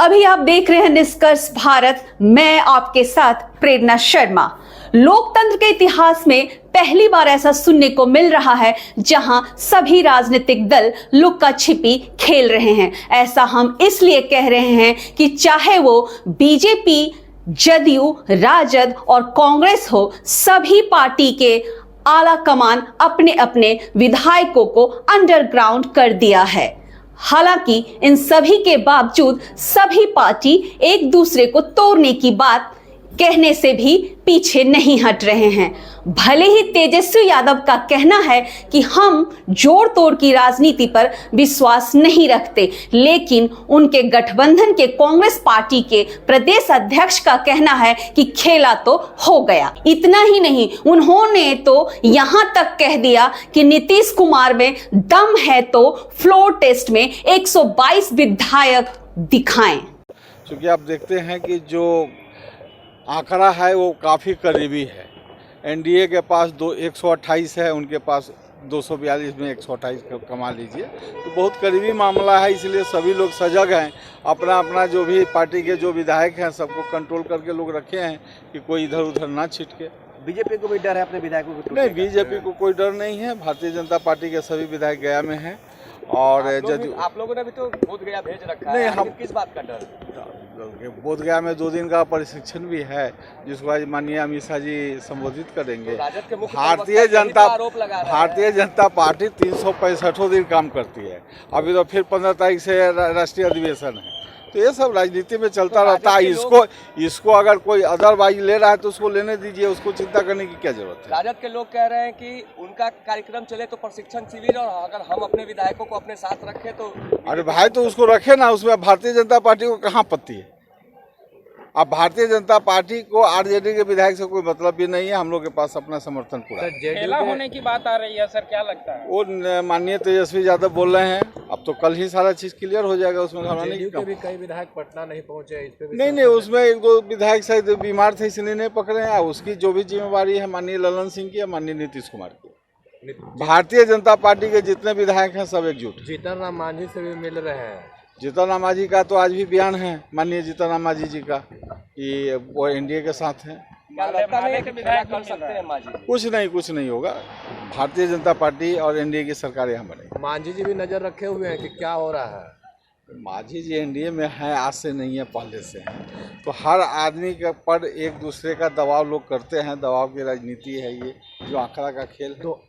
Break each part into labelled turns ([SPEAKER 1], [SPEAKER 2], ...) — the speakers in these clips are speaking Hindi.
[SPEAKER 1] अभी आप देख रहे हैं निष्कर्ष भारत, मैं आपके साथ प्रेरणा शर्मा। लोकतंत्र के इतिहास में पहली बार ऐसा सुनने को मिल रहा है जहां सभी राजनीतिक दल लुक्का छिपी खेल रहे हैं। ऐसा हम इसलिए कह रहे हैं कि चाहे वो बीजेपी, जदयू, राजद और कांग्रेस हो, सभी पार्टी के आला कमान अपने अपने विधायकों को अंडरग्राउंड कर दिया है। हालांकि इन सभी के बावजूद सभी पार्टी एक दूसरे को तोड़ने की बात कहने से भी पीछे नहीं हट रहे हैं। भले ही तेजस्वी यादव का कहना है कि हम जोड़ तोड़ की राजनीति पर विश्वास नहीं रखते, लेकिन उनके गठबंधन के कांग्रेस पार्टी के प्रदेश अध्यक्ष का कहना है कि खेला तो हो गया। इतना ही नहीं, उन्होंने तो यहां तक कह दिया कि नीतीश कुमार में दम है तो फ्लोर टेस्ट में 122 विधायक दिखाएं।
[SPEAKER 2] क्योंकि आप देखते हैं कि जो आंकड़ा है वो काफ़ी करीबी है। एनडीए के पास 128 है, उनके पास 242 में 128 कमा लीजिए, तो बहुत करीबी मामला है। इसलिए सभी लोग सजग हैं, अपना अपना जो भी पार्टी के जो विधायक हैं सबको कंट्रोल करके लोग रखे हैं कि कोई इधर उधर ना छिटके।
[SPEAKER 3] बीजेपी को भी डर है अपने विधायकों को?
[SPEAKER 2] नहीं, बीजेपी को कोई डर नहीं है। भारतीय जनता पार्टी के सभी विधायक गया में हैं और
[SPEAKER 3] आप लोगों ने भी तो बोध गया भेज रखा है।
[SPEAKER 2] नहीं, हम
[SPEAKER 3] किस बात का डर?
[SPEAKER 2] बोध गया में 2 दिन का प्रशिक्षण भी है, जिसको आज माननीय अमित शाह जी संबोधित करेंगे।
[SPEAKER 3] तो
[SPEAKER 2] भारतीय जनता पार्टी 365 दिन काम करती है। अभी तो फिर 15 तारीख से राष्ट्रीय अधिवेशन है, तो ये सब राजनीति में चलता रहता है। इसको अगर कोई अदरवाइज ले रहा है तो उसको लेने दीजिए, उसको चिंता करने की क्या जरूरत है।
[SPEAKER 3] राजद के लोग कह रहे हैं कि उनका कार्यक्रम चले तो प्रशिक्षण शिविर, और अगर हम अपने विधायकों को अपने साथ रखें तो।
[SPEAKER 2] अरे भाई, तो उसको रखे ना, उसमें भारतीय जनता पार्टी को कहाँ पत्ती है। अब भारतीय जनता पार्टी को आरजेडी के विधायक से कोई मतलब भी नहीं है। हम लोग के पास अपना समर्थन पूरा है।
[SPEAKER 4] खेला होने की बात आ रही है सर, क्या लगता है?
[SPEAKER 2] वो माननीय तेजस्वी यादव बोल रहे हैं, अब तो कल ही सारा चीज क्लियर हो जाएगा। उसमें घबराने की
[SPEAKER 5] भी कई विधायक पटना नहीं पहुंचे, इस पे भी
[SPEAKER 2] नहीं, उसमें 1-2 विधायक शायद बीमार थे इसलिए नहीं पकड़े हैं। उसकी जो भी जिम्मेवारी है माननीय ललन सिंह की या माननीय नीतीश कुमार की। भारतीय जनता पार्टी के जितने विधायक हैं सब एकजुट।
[SPEAKER 5] जीतन राम मांझी से भी मिल रहे हैं।
[SPEAKER 2] जीतन राम मांझी का तो आज भी बयान है माननीय जीतन राम मांझी जी का कि वो एनडीए के साथ हैं। कुछ नहीं होगा। भारतीय जनता पार्टी और एनडीए की सरकार यहाँ बनेगी।
[SPEAKER 5] मांझी जी भी नजर रखे हुए हैं कि क्या हो रहा है।
[SPEAKER 2] मांझी जी एनडीए में है, आज से नहीं है, पहले से है। तो हर आदमी के पर एक दूसरे का दबाव लोग करते हैं, दबाव की राजनीति है ये, जो आंकड़ा का खेल है।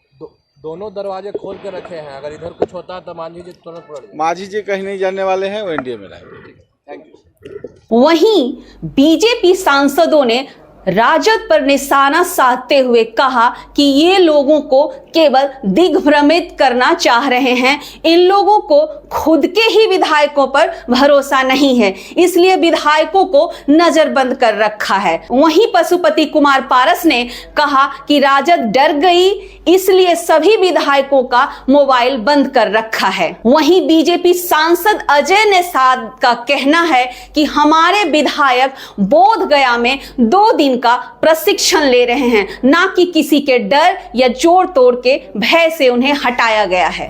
[SPEAKER 5] दोनों दरवाजे खोल के रखे हैं, अगर इधर कुछ होता है तो मांझी जी तुरंत पकड़ लेंगे।
[SPEAKER 2] मांझी जी कहीं नहीं जाने वाले हैं, वो एनडीए में रहेंगे।
[SPEAKER 3] Thank you.
[SPEAKER 1] वहीं बीजेपी सांसदों ने राजद पर निशाना साधते हुए कहा कि ये लोगों को केवल दिग्भ्रमित करना चाह रहे हैं। इन लोगों को खुद के ही विधायकों पर भरोसा नहीं है, इसलिए विधायकों को नजरबंद कर रखा है। वहीं पशुपति कुमार पारस ने कहा कि राजद डर गई, इसलिए सभी विधायकों का मोबाइल बंद कर रखा है। वहीं बीजेपी सांसद अजय निषाद का कहना है कि हमारे विधायक बोध गया में 2 दिन का प्रशिक्षण ले रहे हैं, ना कि किसी के डर या जोड़ तोड़ के भय से उन्हें हटाया गया है।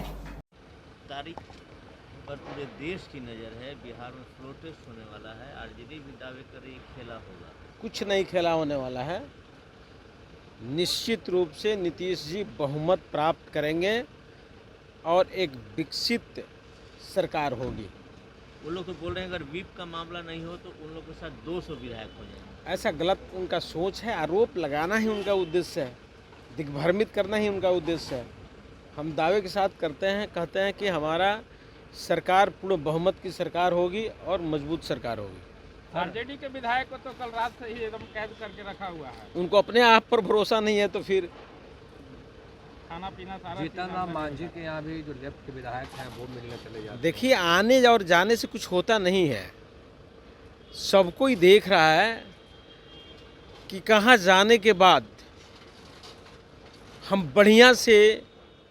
[SPEAKER 6] तारीख पर पूरे देश की नजर है। बिहार में फ्लोर टेस्ट होने वाला है। आरजेडी भी दावे कर रही खेला होगा।
[SPEAKER 7] कुछ नहीं खेला होने वाला है। निश्चित रूप से नीतीश जी बहुमत प्राप्त करेंगे और एक विकसित सरकार होगी।
[SPEAKER 6] वो लोग तो बोल रहे हैं अगर व्हीप का मामला नहीं हो तो उन लोग के साथ 200 विधायक हो जाएंगे।
[SPEAKER 7] ऐसा गलत उनका सोच है। आरोप लगाना ही उनका उद्देश्य है, दिग्भ्रमित करना ही उनका उद्देश्य है। हम दावे के साथ कहते हैं कि हमारा सरकार पूर्ण बहुमत की सरकार होगी और मजबूत सरकार होगी।
[SPEAKER 4] आरजेडी के विधायक को तो कल रात से ही एकदम कैद करके रखा हुआ है।
[SPEAKER 7] उनको अपने आप पर भरोसा नहीं है तो फिर
[SPEAKER 4] खाना पीना सारा।
[SPEAKER 5] जीतन राम मांझी के यहाँ भी जो लेफ्ट के विधायक हैं वो मिलने चले जाते हैं।
[SPEAKER 7] देखिए, आने और जाने से कुछ होता नहीं है। सबको ही देख रहा है कि कहाँ जाने के बाद हम बढ़िया से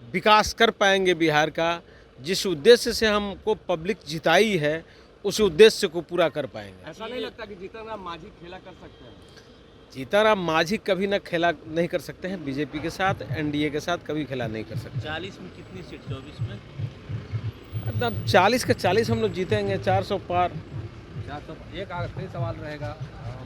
[SPEAKER 7] विकास कर पाएंगे बिहार का। जिस उद्देश्य से हमको पब्लिक जिताई है उस उद्देश्य को पूरा कर पाएंगे।
[SPEAKER 3] ऐसा नहीं लगता कि जीतन राम मांझी खेला कर सकते हैं?
[SPEAKER 7] जीतन राम मांझी कभी ना खेला नहीं कर सकते हैं। बीजेपी के साथ, एनडीए के साथ कभी खेला नहीं कर सकते।
[SPEAKER 6] 40 में कितनी सीट? 24 में?
[SPEAKER 7] अब 40 का 40 हम लोग जीतेंगे, 400 पार।
[SPEAKER 5] अच्छा, तो एक आखिरी सवाल रहेगा।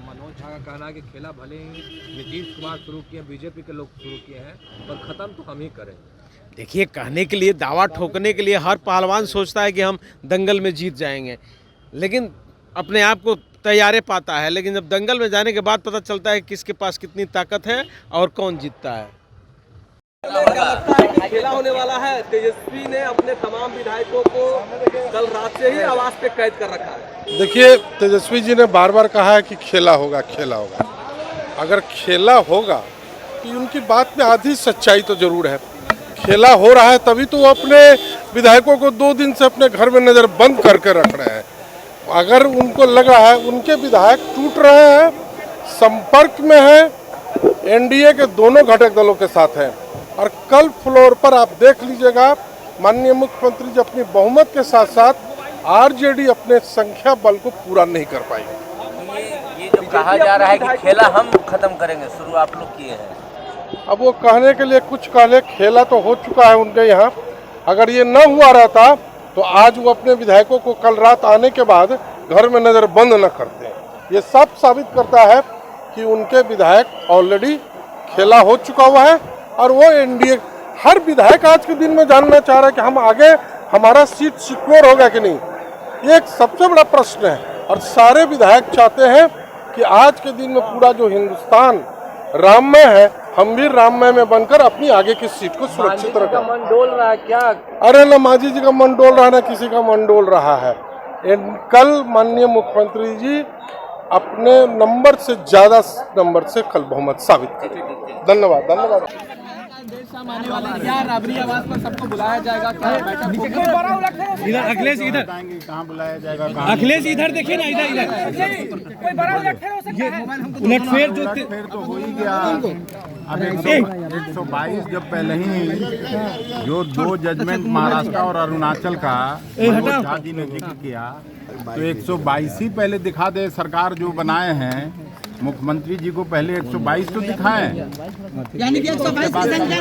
[SPEAKER 5] मनोज झा का कहना है कि खेला भले ही नीतीश कुमार शुरू किए, बीजेपी के लोग शुरू किए हैं, पर ख़त्म तो हम ही करेंगे।
[SPEAKER 7] देखिए, कहने के लिए, दावा ठोकने के लिए हर पहलवान सोचता है कि हम दंगल में जीत जाएंगे, लेकिन अपने आप को तैयारे पाता है, लेकिन जब दंगल में जाने के बाद पता चलता है किसके पास कितनी ताकत है और कौन जीतता है।
[SPEAKER 3] क्या लगता है कि खेला होने वाला है? तेजस्वी ने अपने तमाम विधायकों को कल रात से ही आवाज पे कैद कर रखा है।
[SPEAKER 8] देखिए, तेजस्वी जी ने बार बार कहा है कि खेला होगा, खेला होगा। अगर खेला होगा तो उनकी बात में आधी सच्चाई तो जरूर है। खेला हो रहा है तभी तो वो अपने विधायकों को 2 दिन से अपने घर में नजर बंद करके रख रहे हैं। अगर उनको लग रहा है उनके विधायक टूट रहे हैं, संपर्क में हैं, एनडीए के दोनों घटक दलों के साथ हैं, और कल फ्लोर पर आप देख लीजिएगा, माननीय मुख्यमंत्री जी अपनी बहुमत के साथ साथ आरजेडी अपने संख्या बल को पूरा नहीं कर पाएगी।
[SPEAKER 6] ये जो कहा जा रहा है कि खेला हम खत्म करेंगे, शुरू आप लोग किए हैं।
[SPEAKER 8] अब वो कहने के लिए कुछ कहले, खेला तो हो चुका है उनके यहाँ। अगर ये न हुआ रहता तो आज वो अपने विधायकों को कल रात आने के बाद घर में नजर बंद न करते। ये सब साबित करता है कि उनके विधायक ऑलरेडी खेला हो चुका हुआ है, और वो एनडीए, हर विधायक आज के दिन में जानना चाह रहा है कि हम आगे हमारा सीट सिक्योर होगा कि नहीं। ये एक सबसे बड़ा प्रश्न है, और सारे विधायक चाहते हैं कि आज के दिन में पूरा जो हिंदुस्तान राममय है, हम भी राममय में बनकर अपनी आगे की सीट को सुरक्षित रखें।
[SPEAKER 5] मन डोल रहा है क्या?
[SPEAKER 8] अरे ना मांझी जी का मन डोल रहा है, ना किसी का मन डोल रहा है। कल माननीय मुख्यमंत्री जी अपने नंबर से ज्यादा नंबर से कल बहुमत साबित करेंगे। धन्यवाद, धन्यवाद।
[SPEAKER 5] राबरी आवास पर सबको बुलाया जाएगा क्या?
[SPEAKER 9] इधर अखिलेश, इधर कहाँ बुलाया जाएगा? अखिलेश इधर देखिए ना, उलटफेर तो हो ही गया। अब 122 जब पहले ही जो 2 जजमेंट महाराष्ट्र और अरुणाचल का झा जी ने जिक्र किया, तो 122 ही पहले दिखा दे। सरकार जो बनाए हैं मुख्यमंत्री जी को पहले 122 तो दिखाएं, यानी कि 122 की संख्या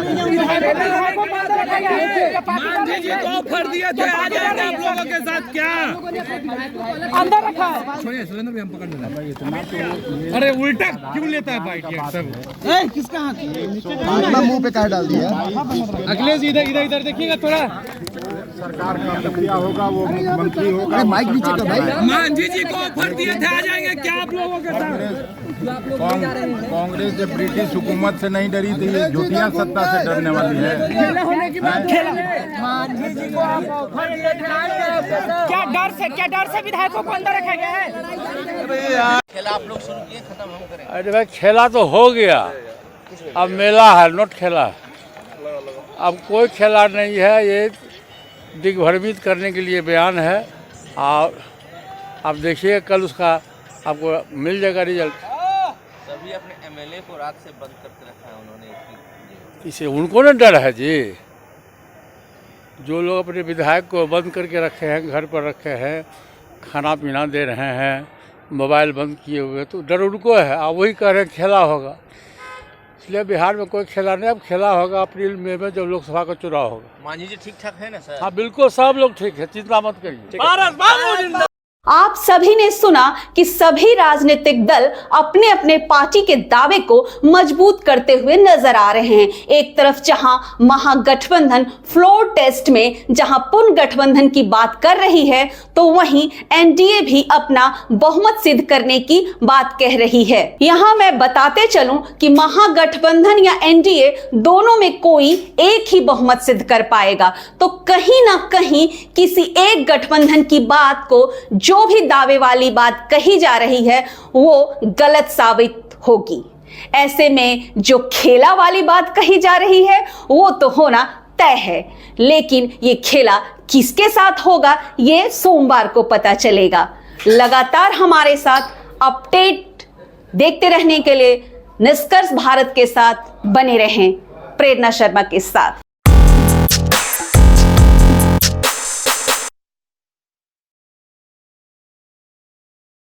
[SPEAKER 9] मांझी जी को ऑफर दिए थे, आ जाएंगे आप लोगों के साथ क्या अंदर रखा है? छोड़िए सुरेंद्र भी हम पकड़ लेना। अरे उल्टा क्यों लेता है बाइट ये सब? किसका हाथ मुंह पे काट डाल दिया? अखिलेश इधर देखिएगा थोड़ा। सरकार का मुखिया होगा, वो मुख्यमंत्री होगा। माइक नीचे कर भाई। मांझी जी को ऑफर दिए थे, आ जाएंगे क्या आप लोगों के साथ? कांग्रेस जब ब्रिटिश हुकूमत से नहीं डरी थी, झूठिया सत्ता से डरने वाली है। मांझी जी को आप ऑफर दिए थे, क्या डर से विधायकों को अंदर रखा गया है?
[SPEAKER 6] खेला आप लोग शुरू किए, खत्म हम करेंगे।
[SPEAKER 10] अरे भाई, खेला तो हो गया, अब मेला है, नोट खेला। अब कोई खेला नहीं है, ये दिग्भ्रमित करने के लिए बयान है। और अब देखिए कल उसका आपको मिल जाएगा रिजल्ट।
[SPEAKER 6] सभी अपने एमएलए को रात से बंद करके रखा है उन्होंने।
[SPEAKER 10] इसे उनको ना डर है जी, जो लोग अपने विधायक को बंद करके रखे हैं, घर पर रखे हैं, खाना पीना दे रहे हैं, मोबाइल बंद किए हुए, तो डर उनको है। आप वही कह रहे हैं खेला होगा, इसलिए बिहार में कोई खेला नहीं। अब खेला होगा अप्रैल मई में जब लोकसभा का चुनाव होगा।
[SPEAKER 6] मांझी जी ठीक ठाक है ना सर?
[SPEAKER 10] हाँ बिल्कुल, सब लोग ठीक है, चिंता मत करिए।
[SPEAKER 1] आप सभी ने सुना कि सभी राजनीतिक दल अपने अपने पार्टी के दावे को मजबूत करते हुए नजर आ रहे हैं। एक तरफ जहां महागठबंधन फ्लोर टेस्ट में जहां पुनर्गठबंधन की बात कर रही है, तो वहीं एनडीए भी अपना बहुमत सिद्ध करने की बात कह रही है। यहां मैं बताते चलूं कि महागठबंधन या एनडीए दोनों में कोई एक ही बहुमत सिद्ध कर पाएगा, तो कहीं ना कहीं किसी एक गठबंधन की बात को, जो भी दावे वाली बात कही जा रही है, वो गलत साबित होगी। ऐसे में जो खेला वाली बात कही जा रही है वो तो होना तय है, लेकिन ये खेला किसके साथ होगा ये सोमवार को पता चलेगा। लगातार हमारे साथ अपडेट देखते रहने के लिए निष्कर्ष भारत के साथ बने रहें। प्रेरणा शर्मा के साथ।